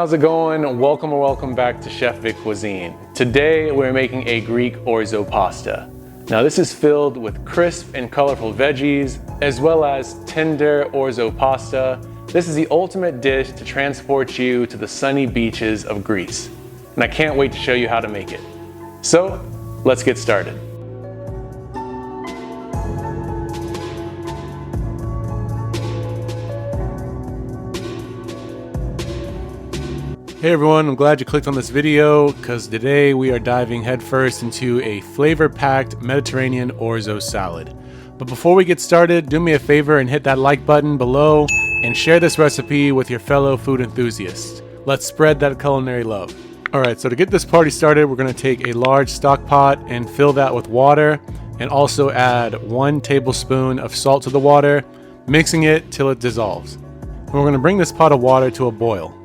how's it going? Welcome back to Chef Vic Cuisine. Today we're making a Greek orzo pasta. Now this is filled with crisp and colorful veggies, as well as tender orzo pasta. This is the ultimate dish to transport you to the sunny beaches of Greece. And I can't wait to show you how to make it. So, let's get started. Hey everyone, I'm glad you clicked on this video because today we are diving headfirst into a flavor-packed Mediterranean orzo salad. But before we get started, do me a favor and hit that like button below and share this recipe with your fellow food enthusiasts. Let's spread that culinary love. Alright, so to get this party started, we're going to take a large stock pot and fill that with water and also add 1 tablespoon of salt to the water, mixing it till it dissolves. And we're going to bring this pot of water to a boil.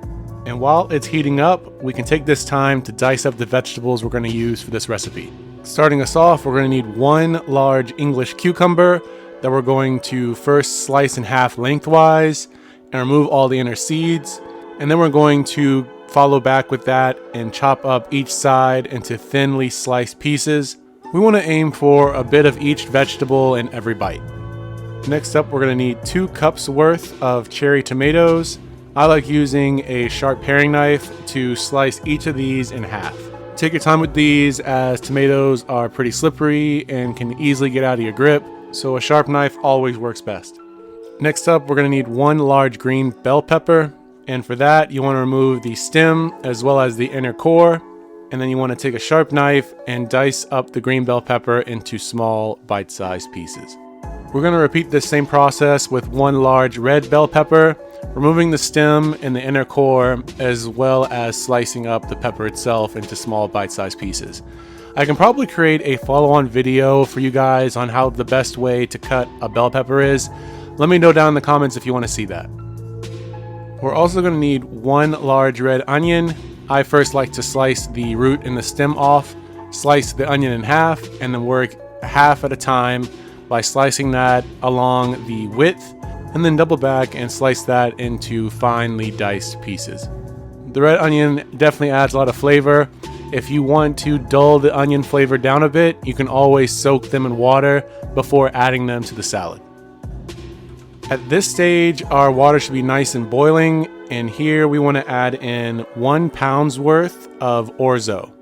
And while it's heating up, we can take this time to dice up the vegetables we're going to use for this recipe. Starting us off, we're going to need 1 large English cucumber that we're going to first slice in half lengthwise and remove all the inner seeds. And then we're going to follow back with that and chop up each side into thinly sliced pieces. We want to aim for a bit of each vegetable in every bite. Next up, we're going to need 2 cups worth of cherry tomatoes. I like using a sharp paring knife to slice each of these in half. Take your time with these as tomatoes are pretty slippery and can easily get out of your grip, so a sharp knife always works best. Next up, we're going to need 1 large green bell pepper, and for that you want to remove the stem as well as the inner core, and then you want to take a sharp knife and dice up the green bell pepper into small bite-sized pieces. We're going to repeat this same process with 1 large red bell pepper, removing the stem and the inner core, as well as slicing up the pepper itself into small bite-sized pieces. I can probably create a follow-on video for you guys on how the best way to cut a bell pepper is. Let me know down in the comments if you want to see that. We're also going to need 1 large red onion. I first like to slice the root and the stem off, slice the onion in half, and then work half at a time by slicing that along the width, and then double back and slice that into finely diced pieces. The red onion definitely adds a lot of flavor. If you want to dull the onion flavor down a bit, you can always soak them in water before adding them to the salad. At this stage, our water should be nice and boiling, and here we want to add in 1 pound's worth of orzo.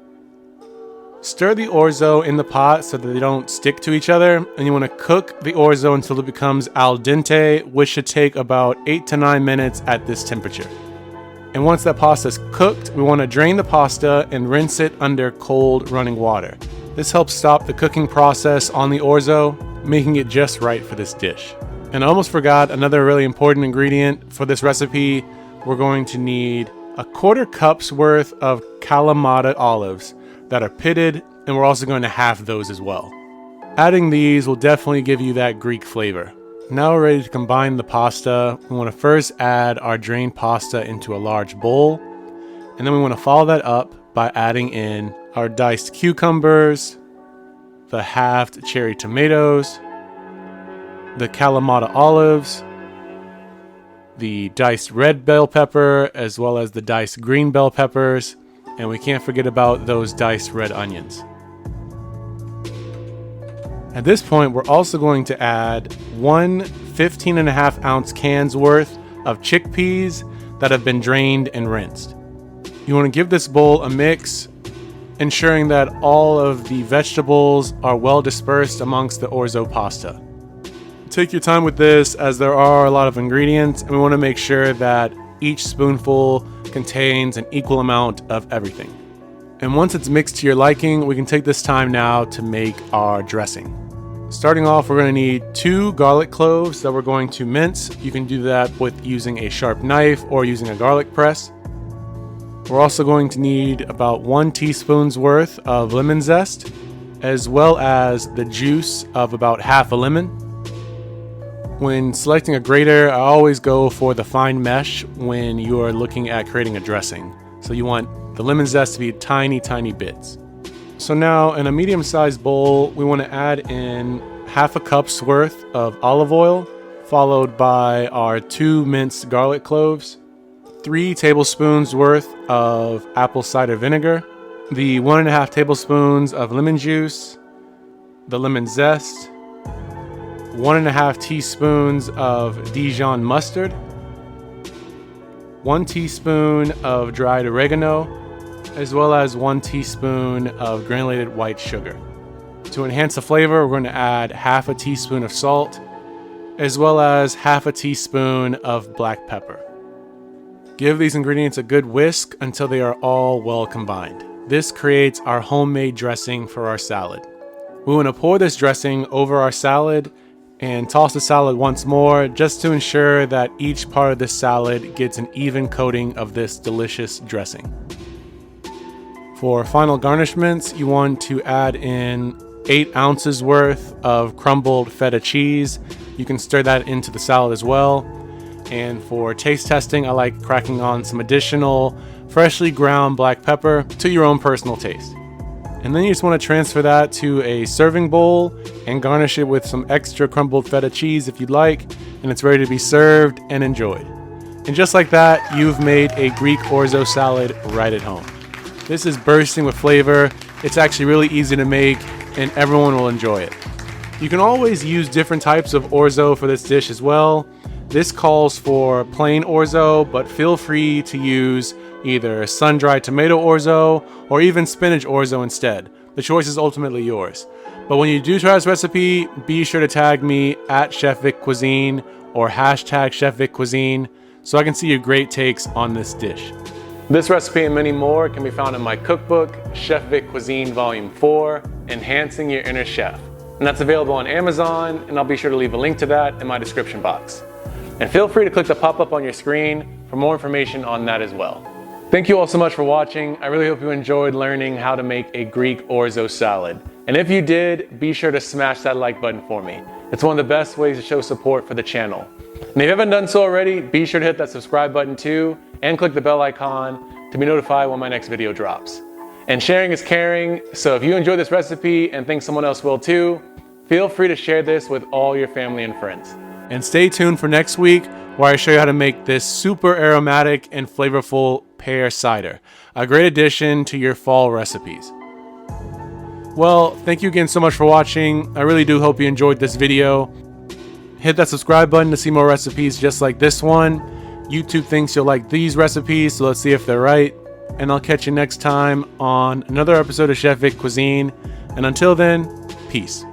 Stir the orzo in the pot so that they don't stick to each other, and you want to cook the orzo until it becomes al dente, which should take about 8 to 9 minutes at this temperature. And once that pasta is cooked, we want to drain the pasta and rinse it under cold running water. This helps stop the cooking process on the orzo, making it just right for this dish. And I almost forgot another really important ingredient for this recipe. We're going to need 1/4 cup's worth of Kalamata olives that are pitted, and we're also going to halve those as well. Adding these will definitely give you that Greek flavor. Now we're ready to combine the pasta. We want to first add our drained pasta into a large bowl, and then we want to follow that up by adding in our diced cucumbers, the halved cherry tomatoes, the Kalamata olives, the diced red bell pepper, as well as the diced green bell peppers, and we can't forget about those diced red onions. At this point, we're also going to add 1 15.5 ounce can's worth of chickpeas that have been drained and rinsed. You want to give this bowl a mix, ensuring that all of the vegetables are well dispersed amongst the orzo pasta. Take your time with this as there are a lot of ingredients, and we want to make sure that each spoonful contains an equal amount of everything. And once it's mixed to your liking, we can take this time now to make our dressing. Starting off, we're going to need 2 garlic cloves that we're going to mince. You can do that with using a sharp knife or using a garlic press. We're also going to need about 1 teaspoon's worth of lemon zest, as well as the juice of about half a lemon. When selecting a grater, I always go for the fine mesh when you are looking at creating a dressing. So you want the lemon zest to be tiny bits. So now in a medium-sized bowl, we want to add in half a cup's worth of olive oil, followed by our 2 minced garlic cloves, 3 tablespoons worth of apple cider vinegar, the 1.5 tablespoons of lemon juice, the lemon zest, 1.5 teaspoons of Dijon mustard, 1 teaspoon of dried oregano, as well as 1 teaspoon of granulated white sugar. To enhance the flavor, we're going to add half a teaspoon of salt, as well as half a teaspoon of black pepper. Give these ingredients a good whisk until they are all well combined. This creates our homemade dressing for our salad. We want to pour this dressing over our salad and toss the salad once more just to ensure that each part of the salad gets an even coating of this delicious dressing. For final garnishments, you want to add in 8 ounces worth of crumbled feta cheese. You can stir that into the salad as well. And for taste testing, I like cracking on some additional freshly ground black pepper to your own personal taste. And then you just want to transfer that to a serving bowl and garnish it with some extra crumbled feta cheese if you'd like, and it's ready to be served and enjoyed. And just like that, you've made a Greek orzo salad right at home. This is bursting with flavor. It's actually really easy to make, and everyone will enjoy it. You can always use different types of orzo for this dish as well. This calls for plain orzo, but feel free to use either sun-dried tomato orzo or even spinach orzo instead. The choice is ultimately yours. But when you do try this recipe, be sure to tag me at Chef Vic Cuisine or hashtag Chef Vic Cuisine so I can see your great takes on this dish. This recipe and many more can be found in my cookbook, Chef Vic Cuisine Volume 4, Enhancing Your Inner Chef. And that's available on Amazon, and I'll be sure to leave a link to that in my description box. And feel free to click the pop-up on your screen for more information on that as well. Thank you all so much for watching. I really hope you enjoyed learning how to make a Greek orzo salad. And if you did, be sure to smash that like button for me. It's one of the best ways to show support for the channel. And if you haven't done so already, be sure to hit that subscribe button too, and click the bell icon to be notified when my next video drops. And sharing is caring, so if you enjoy this recipe and think someone else will too, feel free to share this with all your family and friends. And stay tuned for next week where I show you how to make this super aromatic and flavorful pear cider, a great addition to your fall recipes. Well, thank you again so much for watching. I really do hope you enjoyed this video. Hit that subscribe button to see more recipes just like this one. YouTube thinks you'll like these recipes, so let's see if they're right. And I'll catch you next time on another episode of Chef Vic Cuisine. And until then, peace.